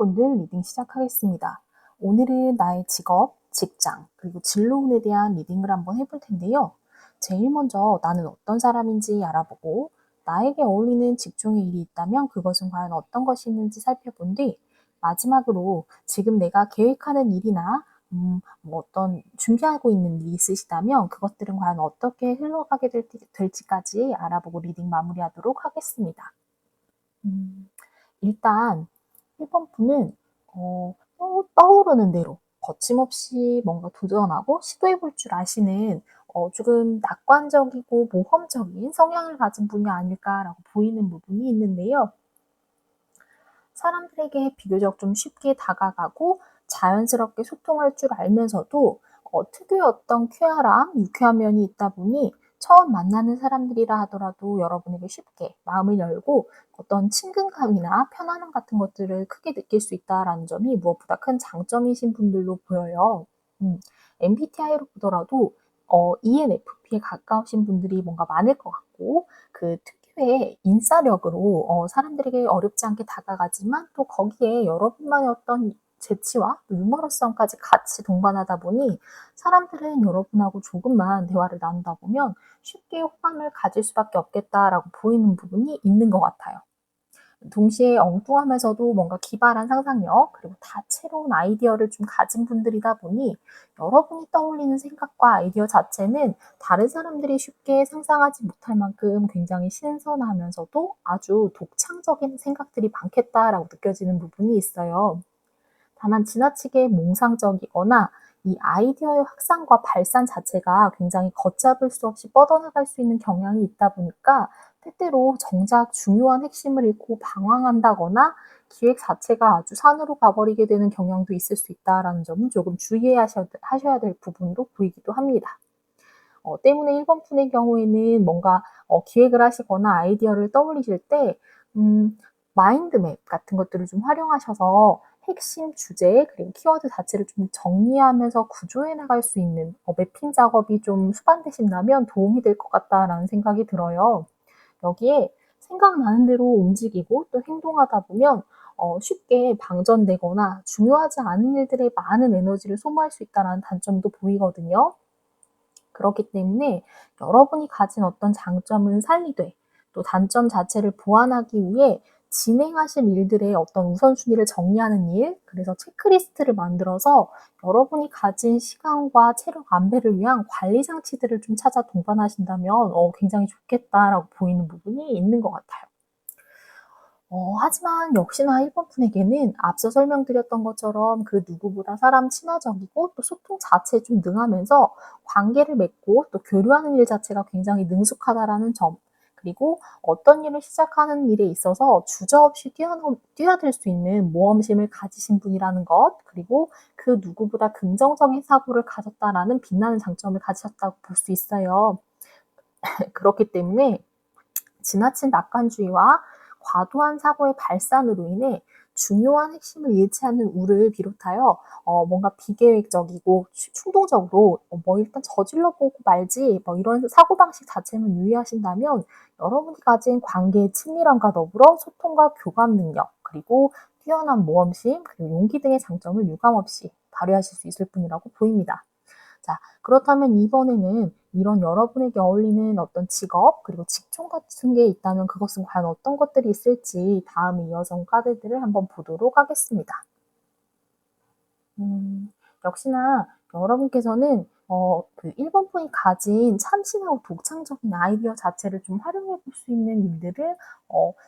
분들 리딩 시작하겠습니다. 오늘은 나의 직업, 직장, 그리고 진로운에 대한 리딩을 한번 해볼 텐데요. 제일 먼저 나는 어떤 사람인지 알아보고 나에게 어울리는 직종의 일이 있다면 그것은 과연 어떤 것이 있는지 살펴본 뒤 마지막으로 지금 내가 계획하는 일이나 어떤 준비하고 있는 일이 있으시다면 그것들은 과연 어떻게 흘러가게 될지까지 알아보고 리딩 마무리하도록 하겠습니다. 일단 1번 분은 떠오르는 대로 거침없이 뭔가 도전하고 시도해 볼 줄 아시는 조금 낙관적이고 모험적인 성향을 가진 분이 아닐까라고 보이는 부분이 있는데요. 사람들에게 비교적 좀 쉽게 다가가고 자연스럽게 소통할 줄 알면서도 특유의 어떤 쾌활함, 유쾌한 면이 있다 보니 처음 만나는 사람들이라 하더라도 여러분에게 쉽게 마음을 열고 어떤 친근감이나 편안함 같은 것들을 크게 느낄 수 있다라는 점이 무엇보다 큰 장점이신 분들로 보여요. MBTI로 보더라도 ENFP에 가까우신 분들이 뭔가 많을 것 같고 그 특유의 인싸력으로 사람들에게 어렵지 않게 다가가지만 또 거기에 여러분만의 어떤 재치와 또 유머러스함까지 같이 동반하다 보니 사람들은 여러분하고 조금만 대화를 나누다 보면 쉽게 호감을 가질 수밖에 없겠다라고 보이는 부분이 있는 것 같아요. 동시에 엉뚱하면서도 뭔가 기발한 상상력 그리고 다채로운 아이디어를 좀 가진 분들이다 보니 여러분이 떠올리는 생각과 아이디어 자체는 다른 사람들이 쉽게 상상하지 못할 만큼 굉장히 신선하면서도 아주 독창적인 생각들이 많겠다라고 느껴지는 부분이 있어요. 다만 지나치게 몽상적이거나 이 아이디어의 확산과 발산 자체가 굉장히 걷잡을 수 없이 뻗어나갈 수 있는 경향이 있다 보니까 때때로 정작 중요한 핵심을 잃고 방황한다거나 기획 자체가 아주 산으로 가버리게 되는 경향도 있을 수 있다는 점은 조금 하셔야 될 부분으로 보이기도 합니다. 때문에 1번 분의 경우에는 뭔가 기획을 하시거나 아이디어를 떠올리실 때 마인드맵 같은 것들을 좀 활용하셔서 핵심 주제 그리고 키워드 자체를 좀 정리하면서 구조해 나갈 수 있는 매핑 작업이 좀 수반되신다면 도움이 될 것 같다라는 생각이 들어요. 여기에 생각나는 대로 움직이고 또 행동하다 보면 쉽게 방전되거나 중요하지 않은 일들에 많은 에너지를 소모할 수 있다는 단점도 보이거든요. 그렇기 때문에 여러분이 가진 어떤 장점은 살리되 또 단점 자체를 보완하기 위해 진행하실 일들의 어떤 우선순위를 정리하는 일, 그래서 체크리스트를 만들어서 여러분이 가진 시간과 체력 안배를 위한 관리 장치들을 좀 찾아 동반하신다면 굉장히 좋겠다라고 보이는 부분이 있는 것 같아요. 하지만 역시나 1번 분에게는 앞서 설명드렸던 것처럼 그 누구보다 사람 친화적이고 또 소통 자체에 좀 능하면서 관계를 맺고 또 교류하는 일 자체가 굉장히 능숙하다라는 점, 그리고 어떤 일을 시작하는 일에 있어서 주저없이 뛰어들 수 있는 모험심을 가지신 분이라는 것, 그리고 그 누구보다 긍정적인 사고를 가졌다라는 빛나는 장점을 가지셨다고 볼 수 있어요. 그렇기 때문에 지나친 낙관주의와 과도한 사고의 발산으로 인해 중요한 핵심을 잃지 않는 우를 비롯하여 뭔가 비계획적이고 충동적으로 일단 저질러 보고 말지 이런 사고방식 자체만 유의하신다면 여러분이 가진 관계의 친밀함과 더불어 소통과 교감 능력 그리고 뛰어난 모험심 그리고 용기 등의 장점을 유감없이 발휘하실 수 있을 뿐이라고 보입니다. 자, 그렇다면 이번에는 이런 여러분에게 어울리는 어떤 직업, 그리고 직종 같은 게 있다면 그것은 과연 어떤 것들이 있을지 다음에 이어서 온 카드들을 한번 보도록 하겠습니다. 역시나 여러분께서는 그 1번 분이 가진 참신하고 독창적인 아이디어 자체를 좀 활용해 볼 수 있는 일들을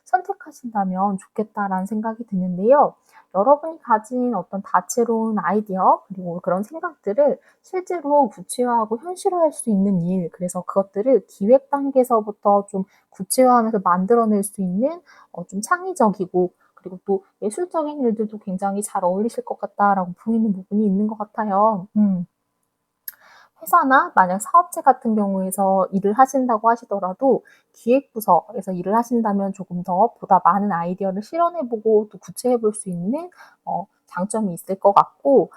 선택하신다면 좋겠다라는 생각이 드는데요. 여러분이 가진 어떤 다채로운 아이디어 그리고 그런 생각들을 실제로 구체화하고 현실화할 수 있는 일, 그래서 그것들을 기획 단계에서부터 좀 구체화하면서 만들어낼 수 있는 좀 창의적이고 그리고 또 예술적인 일들도 굉장히 잘 어울리실 것 같다라고 보이는 부분이 있는 것 같아요. 회사나 만약 사업체 같은 경우에서 일을 하신다고 하시더라도 기획부서에서 일을 하신다면 조금 더 보다 많은 아이디어를 실현해보고 또 구체해볼 수 있는 장점이 있을 것 같고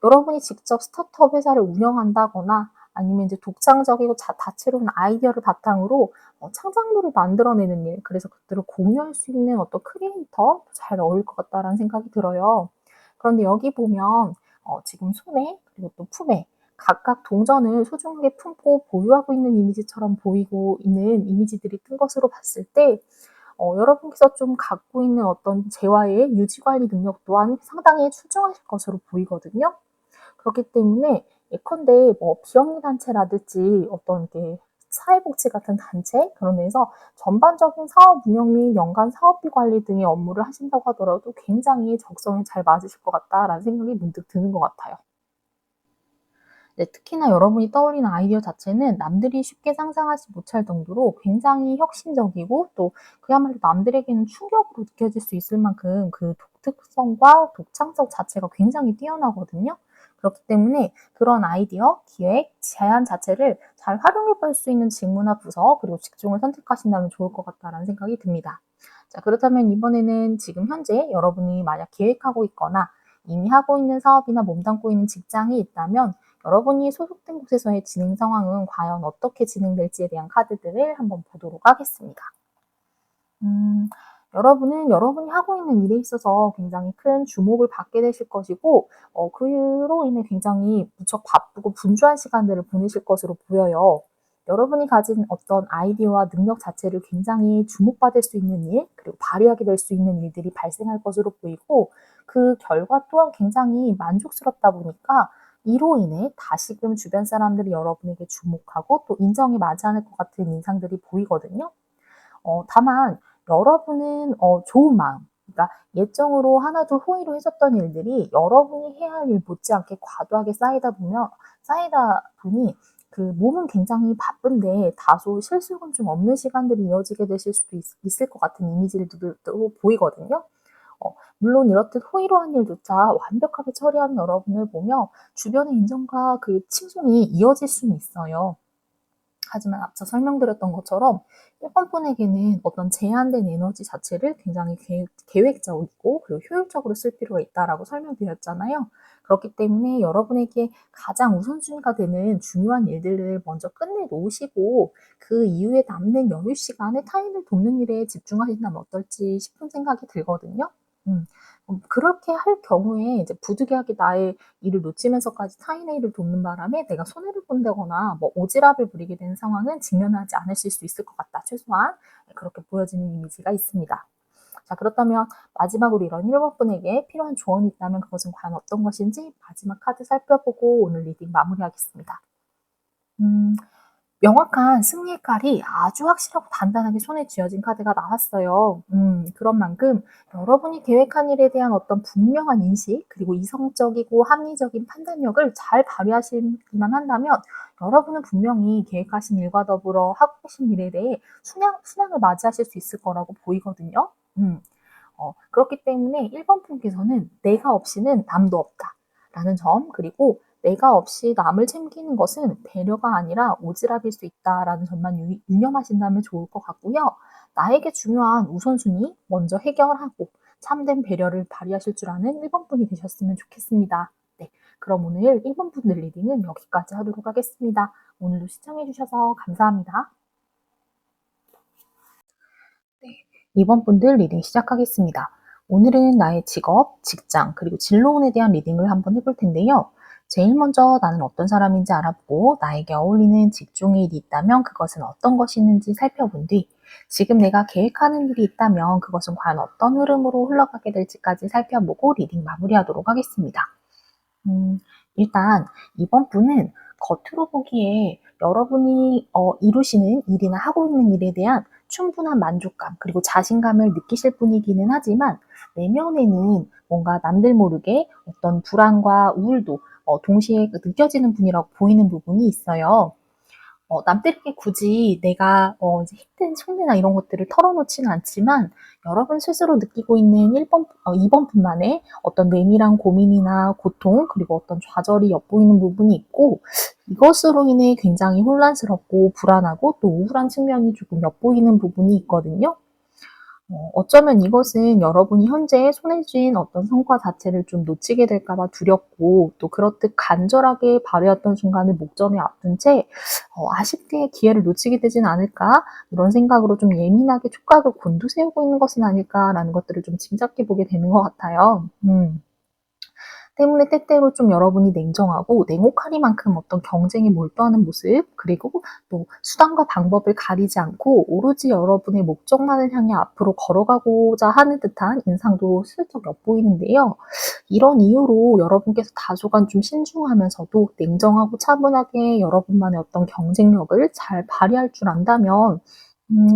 여러분이 직접 스타트업 회사를 운영한다거나 아니면 이제 독창적이고 다채로운 아이디어를 바탕으로 창작물을 만들어내는 일, 그래서 그들을 공유할 수 있는 어떤 크리에이터 잘 어울릴 것 같다라는 생각이 들어요. 그런데 여기 보면 지금 손에 그리고 또 품에 각각 동전을 소중하게 품고 보유하고 있는 이미지처럼 보이고 있는 이미지들이 뜬 것으로 봤을 때 여러분께서 좀 갖고 있는 어떤 재화의 유지 관리 능력 또한 상당히 출중하실 것으로 보이거든요. 그렇기 때문에 예컨대 뭐 비영리 단체라든지 어떤 이렇게 사회복지 같은 단체 그런 데서 전반적인 사업 운영 및 연간 사업비 관리 등의 업무를 하신다고 하더라도 굉장히 적성에 잘 맞으실 것 같다라는 생각이 문득 드는 것 같아요. 네, 특히나 여러분이 떠올리는 아이디어 자체는 남들이 쉽게 상상하지 못할 정도로 굉장히 혁신적이고 또 그야말로 남들에게는 충격으로 느껴질 수 있을 만큼 그 독특성과 독창성 자체가 굉장히 뛰어나거든요. 그렇기 때문에 그런 아이디어, 기획, 제안 자체를 잘 활용해 볼 수 있는 직무나 부서 그리고 직종을 선택하신다면 좋을 것 같다라는 생각이 듭니다. 자, 그렇다면 이번에는 지금 현재 여러분이 만약 계획하고 있거나 이미 하고 있는 사업이나 몸담고 있는 직장이 있다면 여러분이 소속된 곳에서의 진행 상황은 과연 어떻게 진행될지에 대한 카드들을 한번 보도록 하겠습니다. 여러분은 여러분이 하고 있는 일에 있어서 굉장히 큰 주목을 받게 되실 것이고 그로 인해 굉장히 무척 바쁘고 분주한 시간들을 보내실 것으로 보여요. 여러분이 가진 어떤 아이디어와 능력 자체를 굉장히 주목받을 수 있는 일, 그리고 발휘하게 될 수 있는 일들이 발생할 것으로 보이고 그 결과 또한 굉장히 만족스럽다 보니까 이로 인해 다시금 주변 사람들이 여러분에게 주목하고 또 인정이 마지 않을 것 같은 인상들이 보이거든요. 다만 여러분은 좋은 마음, 그러니까 예정으로 하나둘 호의로 해줬던 일들이 여러분이 해야 할 일 못지않게 과도하게 쌓이다 보니 그 몸은 굉장히 바쁜데 다소 실속은 좀 없는 시간들이 이어지게 되실 수도 있을 것 같은 이미지들도 보이거든요. 물론 이렇듯 호의로 한 일조차 완벽하게 처리하는 여러분을 보며 주변의 인정과 그 칭송이 이어질 수는 있어요. 하지만 앞서 설명드렸던 것처럼 1번 분에게는 어떤 제한된 에너지 자체를 굉장히 계획적이고 그리고 효율적으로 쓸 필요가 있다라고 설명드렸잖아요. 그렇기 때문에 여러분에게 가장 우선순위가 되는 중요한 일들을 먼저 끝내놓으시고 그 이후에 남는 여유 시간에 타인을 돕는 일에 집중하신다면 어떨지 싶은 생각이 들거든요. 음, 그렇게 할 경우에 이제 부득이하게 나의 일을 놓치면서까지 타인의 일을 돕는 바람에 내가 손해를 본다거나 뭐 오지랖을 부리게 되는 상황은 직면하지 않으실 수 있을 것 같다. 최소한 그렇게 보여지는 이미지가 있습니다. 자, 그렇다면 마지막으로 이런 1번 분에게 필요한 조언이 있다면 그것은 과연 어떤 것인지 마지막 카드 살펴보고 오늘 리딩 마무리하겠습니다. 명확한 승리의 칼이 아주 확실하고 단단하게 손에 쥐어진 카드가 나왔어요. 그런 만큼 여러분이 계획한 일에 대한 어떤 분명한 인식, 그리고 이성적이고 합리적인 판단력을 잘 발휘하시기만 한다면 여러분은 분명히 계획하신 일과 더불어 하고 계신 일에 대해 순항을 맞이하실 수 있을 거라고 보이거든요. 그렇기 때문에 1번 분께서는 내가 없이는 남도 없다. 라는 점, 그리고 내가 없이 남을 챙기는 것은 배려가 아니라 오지랖일 수 있다라는 점만 유념하신다면 좋을 것 같고요. 나에게 중요한 우선순위 먼저 해결하고 참된 배려를 발휘하실 줄 아는 1번 분이 되셨으면 좋겠습니다. 네, 그럼 오늘 1번 분들 리딩은 여기까지 하도록 하겠습니다. 오늘도 시청해주셔서 감사합니다. 네, 2번 분들 리딩 시작하겠습니다. 오늘은 나의 직업, 직장, 그리고 진로운에 대한 리딩을 한번 해볼 텐데요. 제일 먼저 나는 어떤 사람인지 알아보고 나에게 어울리는 직종의 일이 있다면 그것은 어떤 것이 있는지 살펴본 뒤 지금 내가 계획하는 일이 있다면 그것은 과연 어떤 흐름으로 흘러가게 될지까지 살펴보고 리딩 마무리하도록 하겠습니다. 일단 이번 분은 겉으로 보기에 여러분이 이루시는 일이나 하고 있는 일에 대한 충분한 만족감 그리고 자신감을 느끼실 분이기는 하지만 내면에는 뭔가 남들 모르게 어떤 불안과 우울도 동시에 느껴지는 분이라고 보이는 부분이 있어요. 남들에게 굳이 내가 이제 힘든 속내나 이런 것들을 털어놓지는 않지만 여러분 스스로 느끼고 있는 2번 분만의 어떤 내밀한 고민이나 고통 그리고 어떤 좌절이 엿보이는 부분이 있고 이것으로 인해 굉장히 혼란스럽고 불안하고 또 우울한 측면이 조금 엿보이는 부분이 있거든요. 어쩌면 이것은 여러분이 현재 손에 쥔 어떤 성과 자체를 좀 놓치게 될까 봐 두렵고 또 그렇듯 간절하게 바라였던 순간을 목전에 앞둔 채 '아쉽게 기회를 놓치게 되진 않을까?' 이런 생각으로 좀 예민하게 촉각을 곤두세우고 있는 것은 아닐까라는 것들을 좀 짐작해 보게 되는 것 같아요. 때문에 때때로 좀 여러분이 냉정하고 냉혹하리만큼 어떤 경쟁에 몰두하는 모습, 그리고 또 수단과 방법을 가리지 않고 오로지 여러분의 목적만을 향해 앞으로 걸어가고자 하는 듯한 인상도 슬쩍 엿보이는데요. 이런 이유로 여러분께서 다소간 좀 신중하면서도 냉정하고 차분하게 여러분만의 어떤 경쟁력을 잘 발휘할 줄 안다면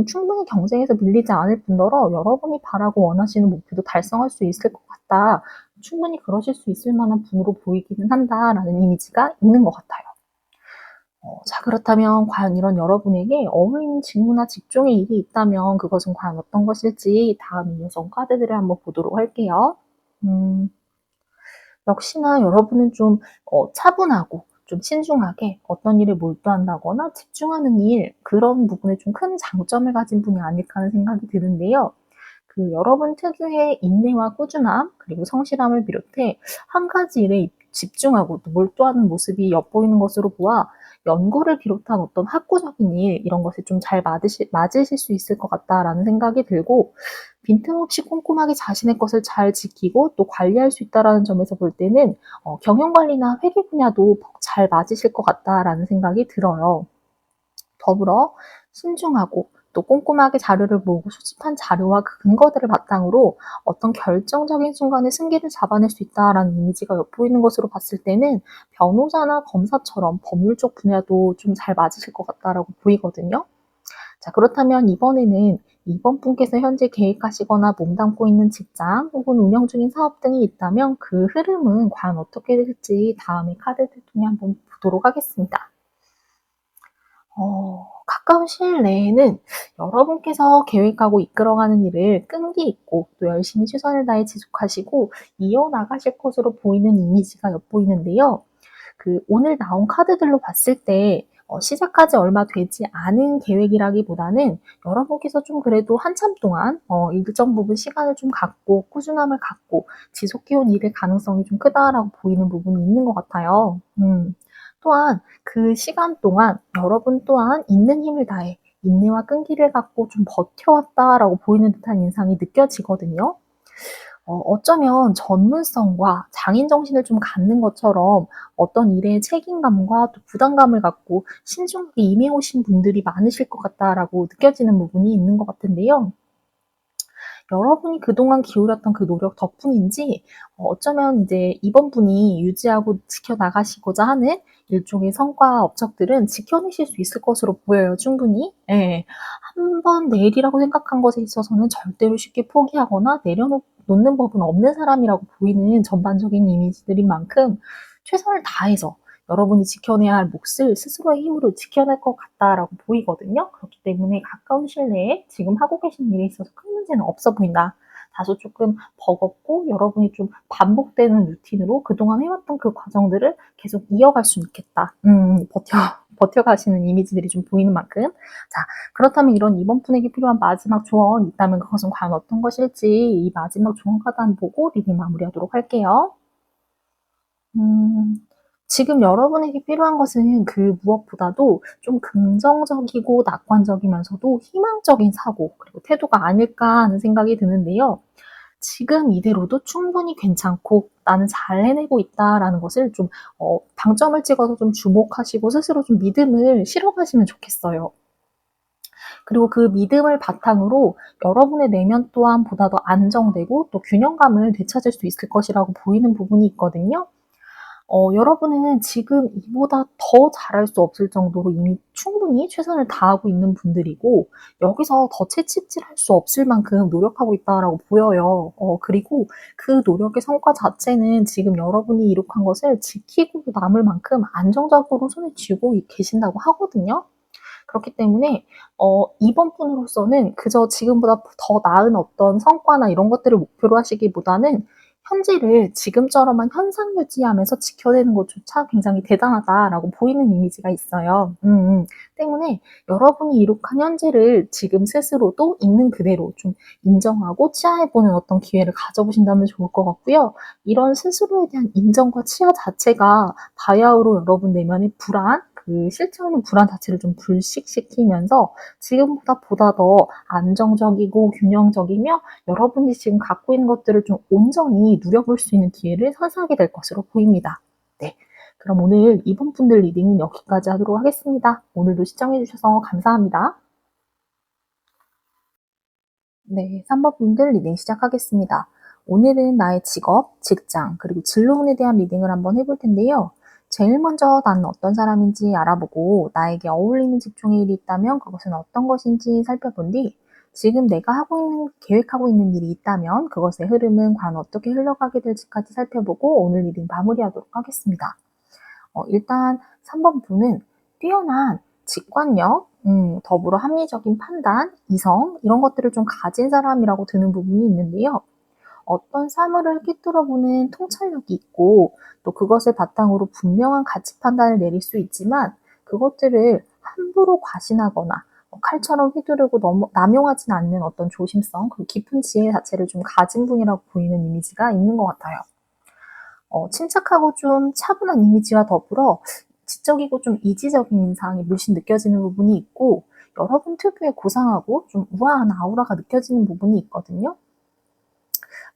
충분히 경쟁에서 밀리지 않을 뿐더러 여러분이 바라고 원하시는 목표도 달성할 수 있을 것 같다. 충분히 그러실 수 있을 만한 분으로 보이기는 한다라는 이미지가 있는 것 같아요. 자, 그렇다면 과연 이런 여러분에게 어울리는 직무나 직종의 일이 있다면 그것은 과연 어떤 것일지 다음 이어서 카드들을 한번 보도록 할게요. 음, 역시나 여러분은 좀 차분하고 좀 신중하게 어떤 일에 몰두한다거나 집중하는 일, 그런 부분에 좀 큰 장점을 가진 분이 아닐까 하는 생각이 드는데요. 여러분 특유의 인내와 꾸준함, 그리고 성실함을 비롯해 한 가지 일에 집중하고 또 몰두하는 모습이 엿보이는 것으로 보아 연구를 비롯한 어떤 학구적인 일, 이런 것에 좀 잘 맞으실 수 있을 것 같다라는 생각이 들고, 빈틈없이 꼼꼼하게 자신의 것을 잘 지키고 또 관리할 수 있다라는 점에서 볼 때는 경영 관리나 회계 분야도 잘 맞으실 것 같다라는 생각이 들어요. 더불어 신중하고 또 꼼꼼하게 자료를 모으고 수집한 자료와 그 근거들을 바탕으로 어떤 결정적인 순간에 승기를 잡아낼 수 있다라는 이미지가 엿보이는 것으로 봤을 때는 변호사나 검사처럼 법률 쪽 분야도 좀 잘 맞으실 것 같다라고 보이거든요. 자, 그렇다면 이번 분께서 현재 계획하시거나 몸담고 있는 직장 혹은 운영 중인 사업 등이 있다면 그 흐름은 과연 어떻게 될지 다음에 카드를 통해 한번 보도록 하겠습니다. 가까운 시일 내에는 여러분께서 계획하고 이끌어가는 일을 끈기 있고 또 열심히 최선을 다해 지속하시고 이어나가실 것으로 보이는 이미지가 엿보이는데요. 오늘 나온 카드들로 봤을 때 시작하지 얼마 되지 않은 계획이라기보다는 여러분께서 좀 그래도 한참 동안 일정 부분 시간을 좀 갖고 꾸준함을 갖고 지속해온 일의 가능성이 좀 크다라고 보이는 부분이 있는 것 같아요. 또한 그 시간 동안 여러분 또한 있는 힘을 다해 인내와 끈기를 갖고 좀 버텨왔다라고 보이는 듯한 인상이 느껴지거든요. 어쩌면 전문성과 장인 정신을 좀 갖는 것처럼 어떤 일에 책임감과 또 부담감을 갖고 신중하게 임해 오신 분들이 많으실 것 같다라고 느껴지는 부분이 있는 것 같은데요. 여러분이 그동안 기울였던 그 노력 덕분인지 어쩌면 이제 이번 분이 유지하고 지켜나가시고자 하는 일종의 성과 업적들은 지켜내실 수 있을 것으로 보여요, 충분히. 예. 한 번 내일이라고 생각한 것에 있어서는 절대로 쉽게 포기하거나 놓는 법은 없는 사람이라고 보이는 전반적인 이미지들인 만큼 최선을 다해서 여러분이 지켜내야 할 몫을 스스로의 힘으로 지켜낼 것 같다라고 보이거든요. 그렇기 때문에 가까운 시일 내에 지금 하고 계신 일에 있어서 큰 문제는 없어 보인다. 다소 조금 버겁고 여러분이 좀 반복되는 루틴으로 그동안 해왔던 그 과정들을 계속 이어갈 수 있겠다. 버텨가시는 이미지들이 좀 보이는 만큼. 자, 그렇다면 이번 분에게 필요한 마지막 조언이 있다면 그것은 과연 어떤 것일지 이 마지막 조언 카드 한번 보고 리딩 마무리하도록 할게요. 음, 지금 여러분에게 필요한 것은 그 무엇보다도 좀 긍정적이고 낙관적이면서도 희망적인 사고, 그리고 태도가 아닐까 하는 생각이 드는데요. 지금 이대로도 충분히 괜찮고 나는 잘 해내고 있다라는 것을 좀 방점을 찍어서 좀 주목하시고 스스로 좀 믿음을 실어가시면 좋겠어요. 그리고 그 믿음을 바탕으로 여러분의 내면 또한 보다 더 안정되고 또 균형감을 되찾을 수 있을 것이라고 보이는 부분이 있거든요. 여러분은 지금 이보다 더 잘할 수 없을 정도로 이미 충분히 최선을 다하고 있는 분들이고 여기서 더 채찍질할 수 없을 만큼 노력하고 있다라고 보여요. 그리고 그 노력의 성과 자체는 지금 여러분이 이룩한 것을 지키고 남을 만큼 안정적으로 손에 쥐고 계신다고 하거든요. 그렇기 때문에 이번 분으로서는 그저 지금보다 더 나은 어떤 성과나 이런 것들을 목표로 하시기보다는 현재를 지금처럼만 현상 유지하면서 지켜내는 것조차 굉장히 대단하다라고 보이는 이미지가 있어요. 때문에 여러분이 이룩한 현재를 지금 스스로도 있는 그대로 좀 인정하고 치하해보는 어떤 기회를 가져보신다면 좋을 것 같고요. 이런 스스로에 대한 인정과 치하 자체가 바야흐로 여러분 내면의 불안, 그 싫지 않은 불안 자체를 좀 불식시키면서 지금보다 보다 더 안정적이고 균형적이며 여러분이 지금 갖고 있는 것들을 좀 온전히 누려볼 수 있는 기회를 선사하게 될 것으로 보입니다. 네. 그럼 오늘 이번 분들 리딩은 여기까지 하도록 하겠습니다. 오늘도 시청해주셔서 감사합니다. 네, 3번 분들 리딩 시작하겠습니다. 오늘은 나의 직업, 직장, 그리고 진로운에 대한 리딩을 한번 해볼 텐데요. 제일 먼저 나는 어떤 사람인지 알아보고 나에게 어울리는 직종의 일이 있다면 그것은 어떤 것인지 살펴본 뒤 지금 내가 계획하고 있는 일이 있다면 그것의 흐름은 과연 어떻게 흘러가게 될지까지 살펴보고 오늘 리딩 마무리하도록 하겠습니다. 일단 3번 분은 뛰어난 직관력, 더불어 합리적인 판단, 이성 이런 것들을 좀 가진 사람이라고 드는 부분이 있는데요. 어떤 사물을 꿰뚫어보는 통찰력이 있고 또 그것을 바탕으로 분명한 가치 판단을 내릴 수 있지만 그것들을 함부로 과신하거나 칼처럼 휘두르고 너무 남용하진 않는 어떤 조심성, 그리고 깊은 지혜 자체를 좀 가진 분이라고 보이는 이미지가 있는 것 같아요. 침착하고 좀 차분한 이미지와 더불어 지적이고 좀 이지적인 인상이 물씬 느껴지는 부분이 있고 여러분 특유의 고상하고 좀 우아한 아우라가 느껴지는 부분이 있거든요.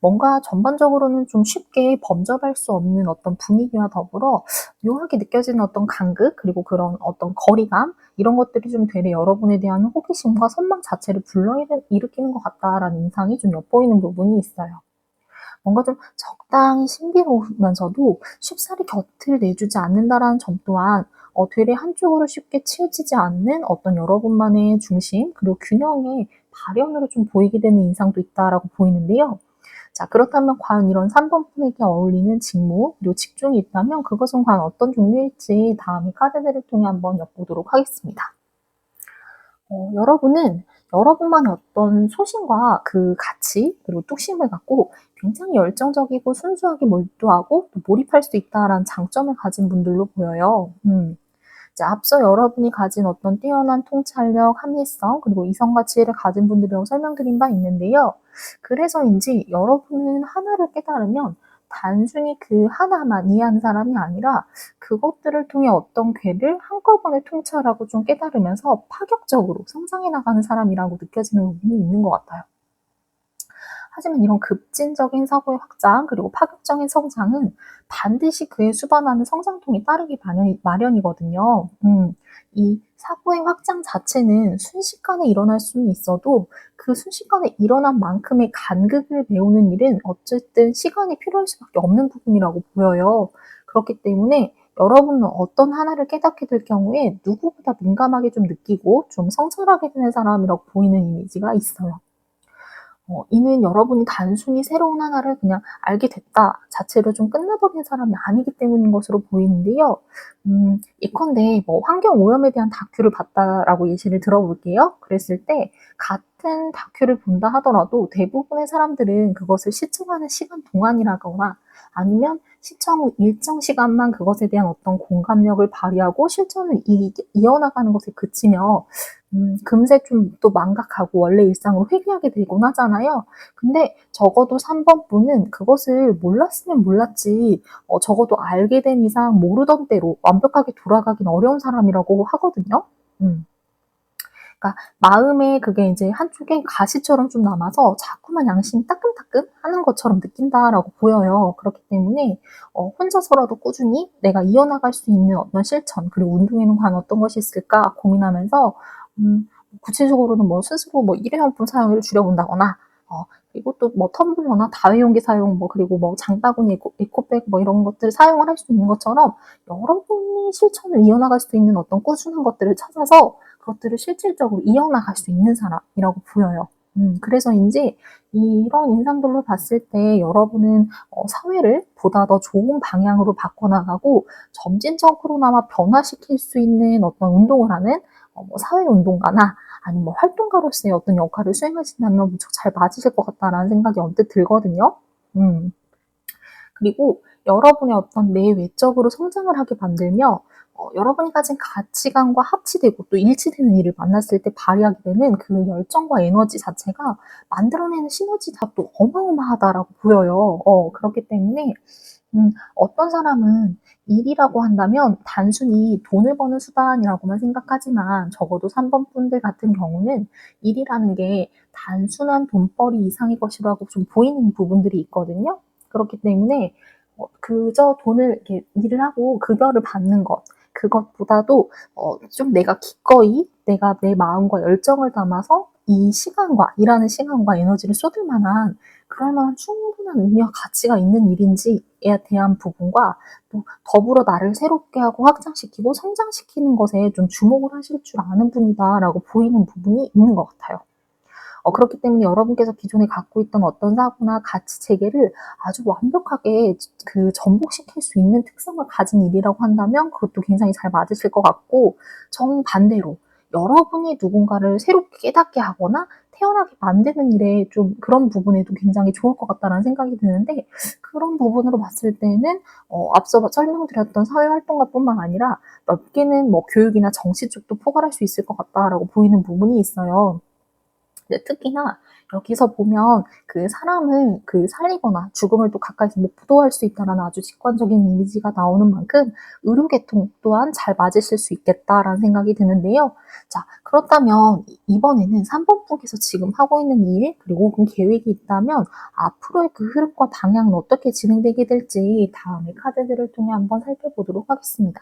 뭔가 전반적으로는 좀 쉽게 범접할 수 없는 어떤 분위기와 더불어 묘하게 느껴지는 어떤 간극 그리고 그런 어떤 거리감 이런 것들이 좀 되레 여러분에 대한 호기심과 선망 자체를 불러일으키는 것 같다라는 인상이 좀 엿보이는 부분이 있어요. 뭔가 좀 적당히 신비로우면서도 쉽사리 곁을 내주지 않는다라는 점 또한 되레 한쪽으로 쉽게 치우치지 않는 어떤 여러분만의 중심 그리고 균형의 발현으로 좀 보이게 되는 인상도 있다라고 보이는데요. 자, 그렇다면 과연 이런 3번 분에게 어울리는 직무 그리고 직종이 있다면 그것은 과연 어떤 종류일지 다음에 카드들을 통해 한번 엿보도록 하겠습니다. 여러분은 여러분만의 어떤 소신과 그 가치 그리고 뚝심을 갖고 굉장히 열정적이고 순수하게 몰두하고 또 몰입할 수 있다라는 장점을 가진 분들로 보여요. 이제 앞서 여러분이 가진 어떤 뛰어난 통찰력, 합리성, 그리고 이성과 지혜를 가진 분들이라고 설명드린 바 있는데요. 그래서인지 여러분은 하나를 깨달으면 단순히 그 하나만 이해하는 사람이 아니라 그것들을 통해 어떤 궤를 한꺼번에 통찰하고 좀 깨달으면서 파격적으로 성장해 나가는 사람이라고 느껴지는 부분이 있는 것 같아요. 하지만 이런 급진적인 사고의 확장 그리고 파격적인 성장은 반드시 그에 수반하는 성장통이 따르기 마련이거든요. 이 사고의 확장 자체는 순식간에 일어날 수는 있어도 그 순식간에 일어난 만큼의 간극을 메우는 일은 어쨌든 시간이 필요할 수밖에 없는 부분이라고 보여요. 그렇기 때문에 여러분은 어떤 하나를 깨닫게 될 경우에 누구보다 민감하게 좀 느끼고 좀 성찰하게 되는 사람이라고 보이는 이미지가 있어요. 이는 여러분이 단순히 새로운 하나를 그냥 알게 됐다 자체로 좀 끝나버린 사람이 아니기 때문인 것으로 보이는데요. 예컨대 뭐 환경 오염에 대한 다큐를 봤다라고 예시를 들어볼게요. 그랬을 때 같은 다큐를 본다 하더라도 대부분의 사람들은 그것을 시청하는 시간 동안이라거나 아니면 시청 후 일정 시간만 그것에 대한 어떤 공감력을 발휘하고 실천을 이어나가는 것에 그치며 금세 좀 또 망각하고 원래 일상으로 회귀하게 되곤 하잖아요. 근데 적어도 3번 분은 그것을 몰랐으면 몰랐지 적어도 알게 된 이상 모르던 대로 완벽하게 돌아가긴 어려운 사람이라고 하거든요. 그러니까 마음에 그게 이제 한쪽에 가시처럼 좀 남아서 자꾸만 양심이 따끔따끔 하는 것처럼 느낀다라고 보여요. 그렇기 때문에 혼자서라도 꾸준히 내가 이어나갈 수 있는 어떤 실천 그리고 운동에는 과연 어떤 것이 있을까 고민하면서 구체적으로는 뭐 스스로 뭐 일회용품 사용을 줄여본다거나 그리고 또 뭐 텀블러나 다회용기 사용 그리고 뭐 장바구니 에코백 이런 것들을 사용을 할 수 있는 것처럼 여러분이 실천을 이어나갈 수 있는 어떤 꾸준한 것들을 찾아서 그것들을 실질적으로 이어나갈 수 있는 사람이라고 보여요. 그래서인지 이런 인상들로 봤을 때 여러분은 사회를 보다 더 좋은 방향으로 바꿔나가고 점진적으로나마 변화시킬 수 있는 어떤 운동을 하는 뭐 사회운동가나 아니면 뭐 활동가로서의 어떤 역할을 수행하신다면 무척 잘 맞으실 것 같다라는 생각이 언뜻 들거든요. 그리고 여러분의 어떤 내외적으로 성장을 하게 만들며 여러분이 가진 가치관과 합치되고 또 일치되는 일을 만났을 때 발휘하게 되는 그 열정과 에너지 자체가 만들어내는 시너지가 또 어마어마하다라고 보여요. 그렇기 때문에 어떤 사람은 일이라고 한다면 단순히 돈을 버는 수단이라고만 생각하지만 적어도 3번 분들 같은 경우는 일이라는 게 단순한 돈벌이 이상의 것이라고 좀 보이는 부분들이 있거든요. 그렇기 때문에 그저 돈을 이렇게 일을 하고 급여를 받는 것, 그것보다도 좀 내가 기꺼이 내가 내 마음과 열정을 담아서 이 시간과 일하는 시간과 에너지를 쏟을 만한 그럴 만한 충분한 의미와 가치가 있는 일인지에 대한 부분과 또 더불어 나를 새롭게 하고 확장시키고 성장시키는 것에 좀 주목을 하실 줄 아는 분이다라고 보이는 부분이 있는 것 같아요. 그렇기 때문에 여러분께서 기존에 갖고 있던 어떤 사고나 가치 체계를 아주 완벽하게 전복시킬 수 있는 특성을 가진 일이라고 한다면 그것도 굉장히 잘 맞으실 것 같고, 정반대로 여러분이 누군가를 새롭게 깨닫게 하거나 태어나게 만드는 일에 좀 그런 부분에도 굉장히 좋을 것 같다라는 생각이 드는데, 그런 부분으로 봤을 때는 앞서 설명드렸던 사회활동가 뿐만 아니라 넓게는 뭐 교육이나 정치 쪽도 포괄할 수 있을 것 같다라고 보이는 부분이 있어요. 특히나 여기서 보면 그 사람을 살리거나 죽음을 또 가까이서 목도할 수 있다라는 아주 직관적인 이미지가 나오는 만큼 의료계통 또한 잘 맞으실 수 있겠다라는 생각이 드는데요. 자, 그렇다면 이번에는 3번 분께서 지금 하고 있는 일 그리고 혹은 계획이 있다면 앞으로의 그 흐름과 방향은 어떻게 진행되게 될지 다음의 카드들을 통해 한번 살펴보도록 하겠습니다.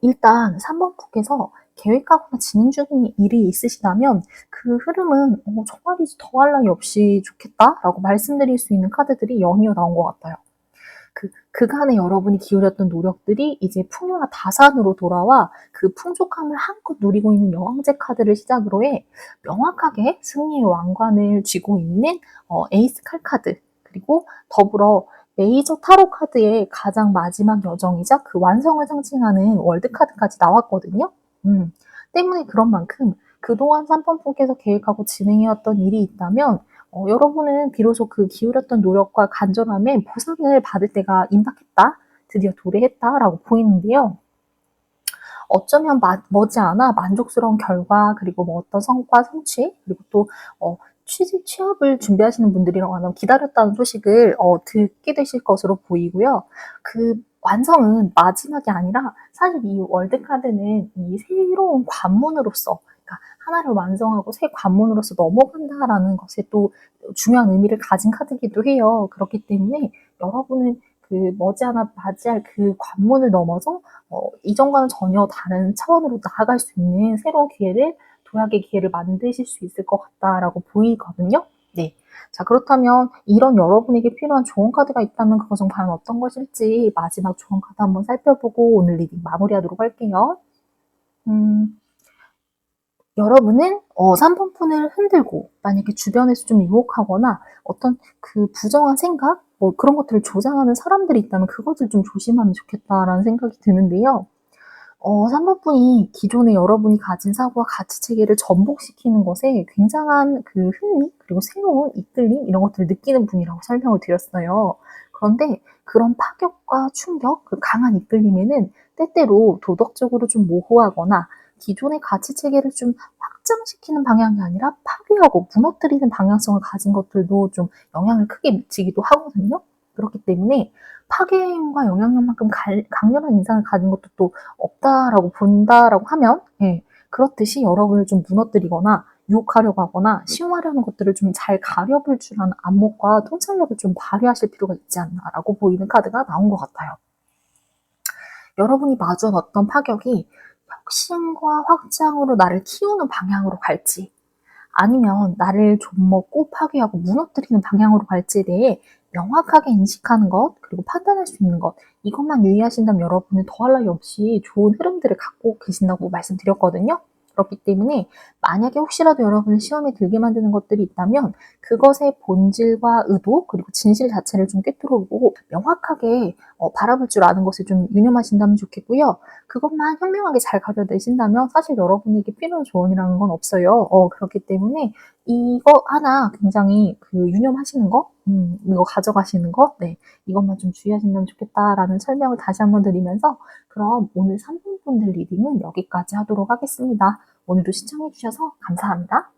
일단 3번 분께서 계획하거나 진행 중인 일이 있으시다면 그 흐름은 정말이지 더할 나위 없이 좋겠다라고 말씀드릴 수 있는 카드들이 연이어 나온 것 같아요. 그간에 여러분이 기울였던 노력들이 이제 풍요나 다산으로 돌아와 그 풍족함을 한껏 누리고 있는 여왕제 카드를 시작으로 해 명확하게 승리의 왕관을 쥐고 있는 에이스 칼 카드, 그리고 더불어 메이저 타로 카드의 가장 마지막 여정이자 그 완성을 상징하는 월드 카드까지 나왔거든요. 때문에 그런 만큼 그동안 3번 분께서 계획하고 진행해왔던 일이 있다면 여러분은 비로소 그 기울였던 노력과 간절함에 보상을 받을 때가 임박했다, 드디어 도래했다라고 보이는데요. 어쩌면 머지않아 만족스러운 결과, 그리고 뭐 어떤 성과, 성취, 그리고 또 취업을 준비하시는 분들이라고 하면 기다렸다는 소식을 듣게 되실 것으로 보이고요. 그 완성은 마지막이 아니라 사실 이 월드카드는 이 새로운 관문으로서, 그러니까 하나를 완성하고 새 관문으로서 넘어간다라는 것에 또 중요한 의미를 가진 카드이기도 해요. 그렇기 때문에 여러분은 그 머지않아 맞이할 그 관문을 넘어서 이전과는 전혀 다른 차원으로 나아갈 수 있는 새로운 기회를, 도약의 기회를 만드실 수 있을 것 같다라고 보이거든요. 네. 자, 그렇다면 이런 여러분에게 필요한 조언 카드가 있다면 그것은 과연 어떤 것일지 마지막 조언 카드 한번 살펴보고 오늘 리딩 마무리하도록 할게요. 여러분은 3번 폰을 흔들고 만약에 주변에서 좀 유혹하거나 어떤 그 부정한 생각, 뭐 그런 것들을 조장하는 사람들이 있다면 그것을 좀 조심하면 좋겠다라는 생각이 드는데요. 3번 분이 기존에 여러분이 가진 사고와 가치 체계를 전복시키는 것에 굉장한 그 흥미, 그리고 새로운 이끌림, 이런 것들을 느끼는 분이라고 설명을 드렸어요. 그런데 그런 파격과 충격, 그 강한 이끌림에는 때때로 도덕적으로 좀 모호하거나 기존의 가치 체계를 좀 확장시키는 방향이 아니라 파괴하고 무너뜨리는 방향성을 가진 것들도 좀 영향을 크게 미치기도 하거든요. 그렇기 때문에 파괴과 영향력만큼 강렬한 인상을 가진 것도 또 없다라고 본다라고 하면, 예, 그렇듯이 여러분을 좀 무너뜨리거나 유혹하려고 하거나 시용하려는 것들을 좀 잘 가려볼 줄 아는 안목과 통찰력을 좀 발휘하실 필요가 있지 않나라고 보이는 카드가 나온 것 같아요. 여러분이 마주한 어떤 파격이 혁신과 확장으로 나를 키우는 방향으로 갈지, 아니면 나를 좀먹고 파괴하고 무너뜨리는 방향으로 갈지에 대해 명확하게 인식하는 것, 그리고 판단할 수 있는 것, 이것만 유의하신다면 여러분은 더할 나위 없이 좋은 흐름들을 갖고 계신다고 말씀드렸거든요. 그렇기 때문에 만약에 혹시라도 여러분을 시험에 들게 만드는 것들이 있다면 그것의 본질과 의도, 그리고 진실 자체를 좀 꿰뚫어보고 명확하게 바라볼 줄 아는 것을 좀 유념하신다면 좋겠고요. 그것만 현명하게 잘 가져내신다면 사실 여러분에게 필요한 조언이라는 건 없어요. 그렇기 때문에 이거 하나 굉장히 유념하시는 거, 이거 가져가시는 거, 네, 이것만 좀 주의하시면 좋겠다라는 설명을 다시 한번 드리면서 그럼 오늘 3번 분들 리딩은 여기까지 하도록 하겠습니다. 오늘도 시청해 주셔서 감사합니다.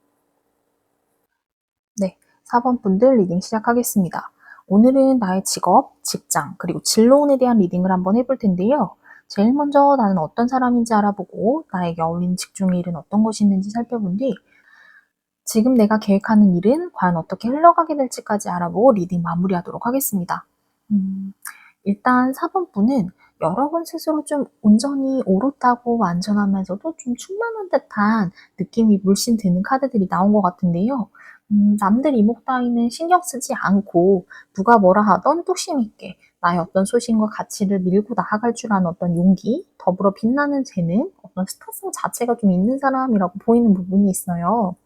네, 4번 분들 리딩 시작하겠습니다. 오늘은 나의 직업, 직장, 그리고 진로운에 대한 리딩을 한번 해볼 텐데요. 제일 먼저 나는 어떤 사람인지 알아보고 나에게 어울리는 직종의 일은 어떤 것이 있는지 살펴본 뒤 지금 내가 계획하는 일은 과연 어떻게 흘러가게 될지까지 알아보고 리딩 마무리하도록 하겠습니다. 일단 4번 분은 여러분 스스로 좀 온전히 옳았다고 완전하면서도 좀 충만한 듯한 느낌이 물씬 드는 카드들이 나온 것 같은데요. 남들 이목 따위는 신경 쓰지 않고 누가 뭐라 하던 뚝심 있게 나의 어떤 소신과 가치를 밀고 나아갈 줄 아는 어떤 용기, 더불어 빛나는 재능, 어떤 스타성 자체가 좀 있는 사람이라고 보이는 부분이 있어요.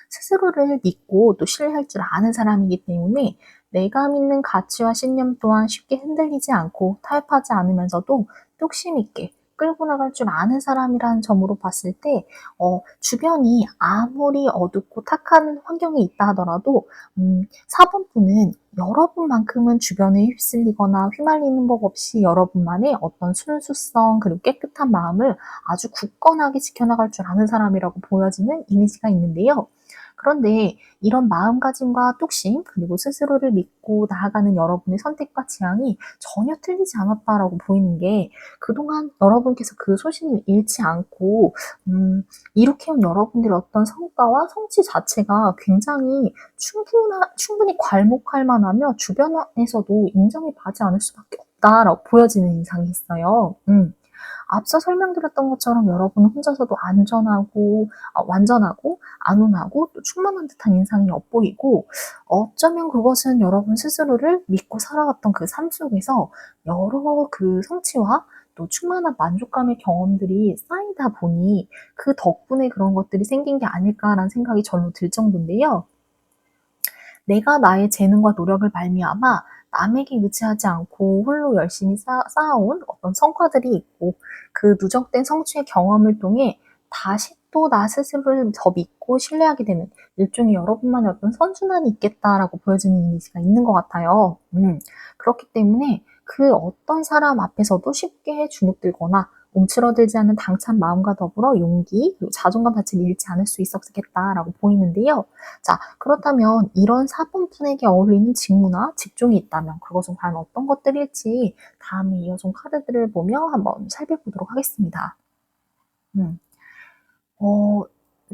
스스로를 믿고 또 신뢰할 줄 아는 사람이기 때문에 내가 믿는 가치와 신념 또한 쉽게 흔들리지 않고 타협하지 않으면서도 뚝심 있게 끌고 나갈 줄 아는 사람이라는 점으로 봤을 때 주변이 아무리 어둡고 탁한 환경에 있다 하더라도 4번 분은 여러분만큼은 주변에 휩쓸리거나 휘말리는 법 없이 여러분만의 어떤 순수성 그리고 깨끗한 마음을 아주 굳건하게 지켜나갈 줄 아는 사람이라고 보여지는 이미지가 있는데요. 그런데 이런 마음가짐과 뚝심 그리고 스스로를 믿고 나아가는 여러분의 선택과 지향이 전혀 틀리지 않았다라고 보이는 게 그동안 여러분께서 그 소신을 잃지 않고 이룩해온 여러분들의 어떤 성과와 성취 자체가 굉장히 충분히 괄목할 만하며 주변에서도 인정을 받지 않을 수밖에 없다라고 보여지는 인상이 있어요. 앞서 설명드렸던 것처럼 여러분은 혼자서도 완전하고 안온하고 또 충만한 듯한 인상이 엿보이고 어쩌면 그것은 여러분 스스로를 믿고 살아왔던 그 삶 속에서 여러 그 성취와 또 충만한 만족감의 경험들이 쌓이다 보니 그 덕분에 그런 것들이 생긴 게 아닐까라는 생각이 절로 들 정도인데요. 내가 나의 재능과 노력을 말미암아 남에게 의지하지 않고 홀로 열심히 쌓아온 어떤 성과들이 있고 그 누적된 성취의 경험을 통해 다시 또 나 스스로를 더 믿고 신뢰하게 되는 일종의 여러분만의 어떤 선순환이 있겠다라고 보여지는 이미지가 있는 것 같아요. 그렇기 때문에 그 어떤 사람 앞에서도 쉽게 주눅들거나 움츠러들지 않는 당찬 마음과 더불어 용기, 그리고 자존감 자체를 잃지 않을 수 있었겠다라고 보이는데요. 자, 그렇다면 이런 4번 분에게 어울리는 직무나 직종이 있다면 그것은 과연 어떤 것들일지 다음에 이어서 카드들을 보며 한번 살펴보도록 하겠습니다. 어,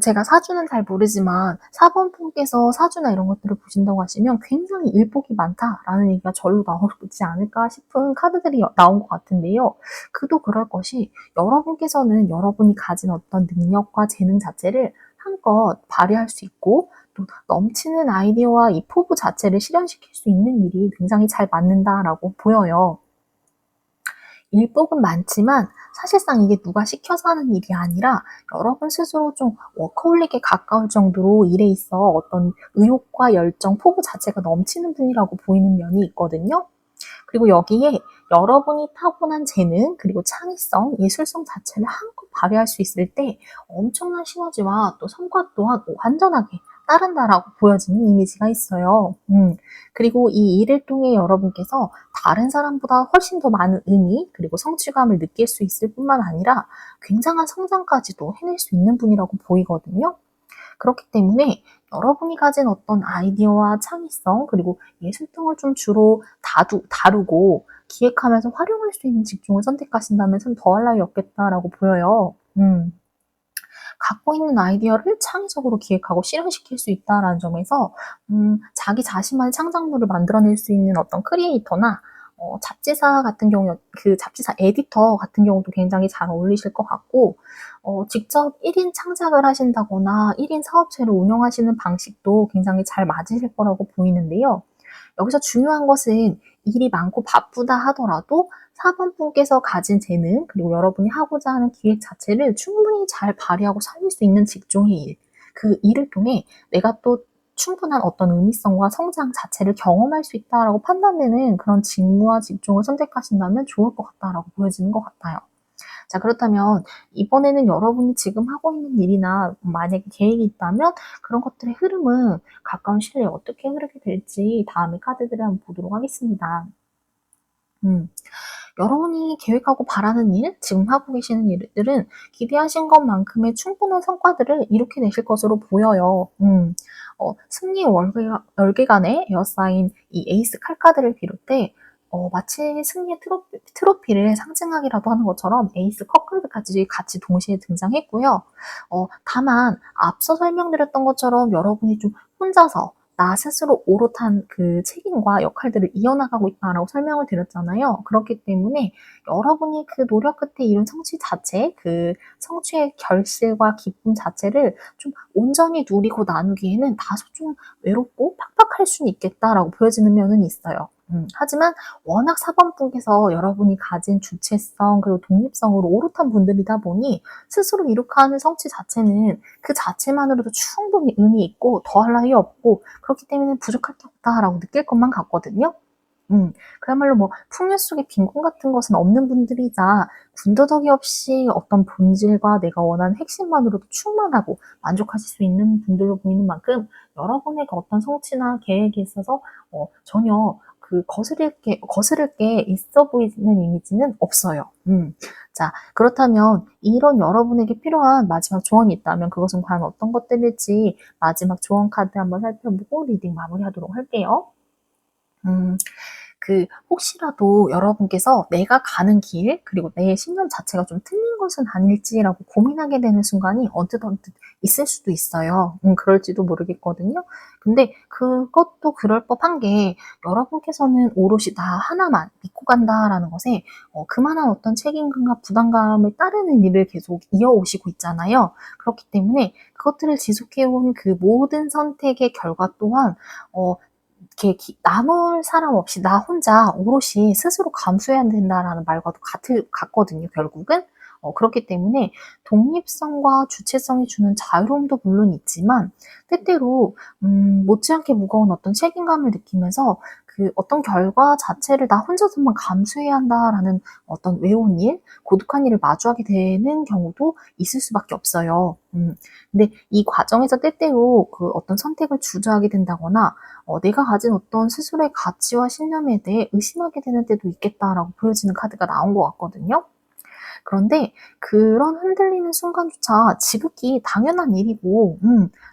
제가 사주는 잘 모르지만 4번 분께서 사주나 이런 것들을 보신다고 하시면 굉장히 일복이 많다라는 얘기가 절로 나오지 않을까 싶은 카드들이 나온 것 같은데요. 그도 그럴 것이 여러분께서는 여러분이 가진 어떤 능력과 재능 자체를 한껏 발휘할 수 있고 또 넘치는 아이디어와 이 포부 자체를 실현시킬 수 있는 일이 굉장히 잘 맞는다라고 보여요. 일복은 많지만 사실상 이게 누가 시켜서 하는 일이 아니라 여러분 스스로 좀 워커홀릭에 가까울 정도로 일에 있어 어떤 의욕과 열정, 포부 자체가 넘치는 분이라고 보이는 면이 있거든요. 그리고 여기에 여러분이 타고난 재능, 그리고 창의성, 예술성 자체를 한껏 발휘할 수 있을 때 엄청난 시너지와 또 성과 또한 완전하게 따른다라고 보여지는 이미지가 있어요. 그리고 이 일을 통해 여러분께서 다른 사람보다 훨씬 더 많은 의미, 그리고 성취감을 느낄 수 있을 뿐만 아니라 굉장한 성장까지도 해낼 수 있는 분이라고 보이거든요. 그렇기 때문에 여러분이 가진 어떤 아이디어와 창의성 그리고 예술 등을 좀 주로 다루고 기획하면서 활용할 수 있는 직종을 선택하신다면 참 더할 나위 없겠다라고 보여요. 갖고 있는 아이디어를 창의적으로 기획하고 실현시킬 수 있다라는 점에서 자기 자신만의 창작물을 만들어낼 수 있는 어떤 크리에이터나 잡지사 같은 경우 그 잡지사 에디터 같은 경우도 굉장히 잘 어울리실 것 같고 직접 1인 창작을 하신다거나 1인 사업체를 운영하시는 방식도 굉장히 잘 맞으실 거라고 보이는데요. 여기서 중요한 것은 일이 많고 바쁘다 하더라도 4번 분께서 가진 재능 그리고 여러분이 하고자 하는 기획 자체를 충분히 잘 발휘하고 살릴 수 있는 직종의 일, 그 일을 통해 내가 또 충분한 어떤 의미성과 성장 자체를 경험할 수 있다라고 판단되는 그런 직무와 직종을 선택하신다면 좋을 것 같다라고 보여지는 것 같아요. 자, 그렇다면 이번에는 여러분이 지금 하고 있는 일이나 만약에 계획이 있다면 그런 것들의 흐름은 가까운 시일 내에 어떻게 흐르게 될지 다음에 카드들을 한번 보도록 하겠습니다. 여러분이 계획하고 바라는 일, 지금 하고 계시는 일들은 기대하신 것만큼의 충분한 성과들을 이룩해내실 것으로 보여요. 승리 월계관에 에어사인 이 에이스 칼카드를 비롯해 마치 승리의 트로피를 상징하기라도 하는 것처럼 에이스 컵카드까지 같이 동시에 등장했고요. 다만 앞서 설명드렸던 것처럼 여러분이 좀 혼자서 나 스스로 오롯한 그 책임과 역할들을 이어나가고 있다라고 설명을 드렸잖아요. 그렇기 때문에 여러분이 그 노력 끝에 이룬 성취 자체, 그 성취의 결실과 기쁨 자체를 좀 온전히 누리고 나누기에는 다소 좀 외롭고 팍팍할 수는 있겠다라고 보여지는 면은 있어요. 하지만 워낙 사범분께서 여러분이 가진 주체성 그리고 독립성으로 오롯한 분들이다 보니 스스로 이룩하는 성취 자체는 그 자체만으로도 충분히 의미 있고 더할 나위 없고 그렇기 때문에 부족할 게 없다라고 느낄 것만 같거든요. 그야말로 뭐 풍요 속에 빈곤 같은 것은 없는 분들이자 군더더기 없이 어떤 본질과 내가 원하는 핵심만으로도 충만하고 만족하실 수 있는 분들로 보이는 만큼 여러분의 그 어떤 성취나 계획에 있어서 전혀 그 거스를 게 있어 보이는 이미지는 없어요. 자, 그렇다면 이런 여러분에게 필요한 마지막 조언이 있다면 그것은 과연 어떤 것들일지 마지막 조언 카드 한번 살펴보고 리딩 마무리하도록 할게요. 혹시라도 여러분께서 내가 가는 길, 그리고 내 신념 자체가 좀 틀린 것은 아닐지라고 고민하게 되는 순간이 언뜻 있을 수도 있어요. 그럴지도 모르겠거든요. 근데 그것도 그럴 법한 게 여러분께서는 오롯이 나 하나만 믿고 간다라는 것에 그만한 어떤 책임감과 부담감을 따르는 일을 계속 이어오시고 있잖아요. 그렇기 때문에 그것들을 지속해온 그 모든 선택의 결과 또한 이렇게 남을 사람 없이 나 혼자 오롯이 스스로 감수해야 된다라는 말과도 같거든요, 결국은. 그렇기 때문에 독립성과 주체성이 주는 자유로움도 물론 있지만 때때로 못지않게 무거운 어떤 책임감을 느끼면서 그 어떤 결과 자체를 나 혼자서만 감수해야 한다라는 어떤 외로운 일, 고독한 일을 마주하게 되는 경우도 있을 수밖에 없어요. 근데 이 과정에서 때때로 그 어떤 선택을 주저하게 된다거나 내가 가진 어떤 스스로의 가치와 신념에 대해 의심하게 되는 때도 있겠다라고 보여지는 카드가 나온 것 같거든요. 그런데 그런 흔들리는 순간조차 지극히 당연한 일이고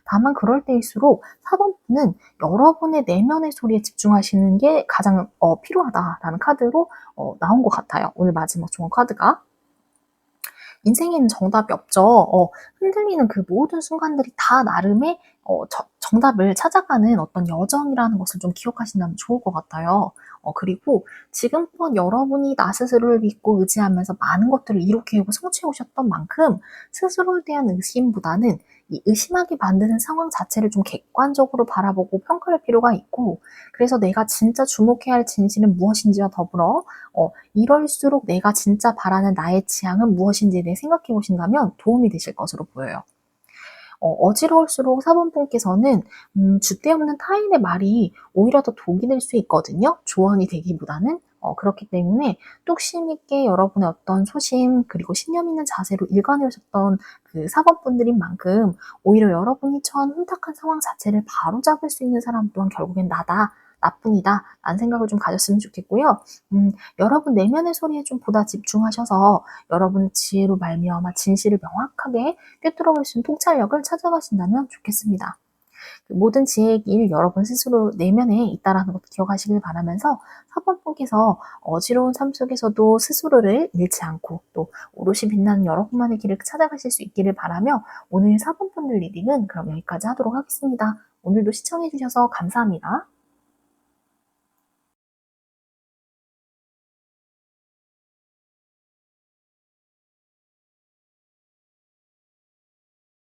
다만 그럴 때일수록 4번분은 여러분의 내면의 소리에 집중하시는 게 가장 필요하다라는 카드로 나온 것 같아요. 오늘 마지막 조언 카드가. 인생에는 정답이 없죠. 흔들리는 그 모든 순간들이 다 나름의 정답을 찾아가는 어떤 여정이라는 것을 좀 기억하신다면 좋을 것 같아요. 그리고 지금껏 여러분이 나 스스로를 믿고 의지하면서 많은 것들을 이룩해오고 성취해 오셨던 만큼 스스로에 대한 의심보다는 이 의심하게 만드는 상황 자체를 좀 객관적으로 바라보고 평가할 필요가 있고, 그래서 내가 진짜 주목해야 할 진실은 무엇인지와 더불어 이럴수록 내가 진짜 바라는 나의 취향은 무엇인지에 대해 생각해 보신다면 도움이 되실 것으로 보여요. 어지러울수록 4번분께서는 줏대 없는 타인의 말이 오히려 더 독이 될 수 있거든요. 조언이 되기보다는. 그렇기 때문에 뚝심 있게 여러분의 어떤 소심 그리고 신념 있는 자세로 일관해오셨던 그 4번분들인 만큼 오히려 여러분이 처한 혼탁한 상황 자체를 바로잡을 수 있는 사람 또한 결국엔 나뿐이다 라는 생각을 좀 가졌으면 좋겠고요. 여러분 내면의 소리에 좀 보다 집중하셔서 여러분의 지혜로 말미암아 진실을 명확하게 꿰뚫어볼 수 있는 통찰력을 찾아가신다면 좋겠습니다. 그 모든 지혜의 길 여러분 스스로 내면에 있다라는 것도 기억하시길 바라면서 4번분께서 어지러운 삶 속에서도 스스로를 잃지 않고 또 오롯이 빛나는 여러분만의 길을 찾아가실 수 있기를 바라며 오늘 4번분들 리딩은 그럼 여기까지 하도록 하겠습니다. 오늘도 시청해주셔서 감사합니다.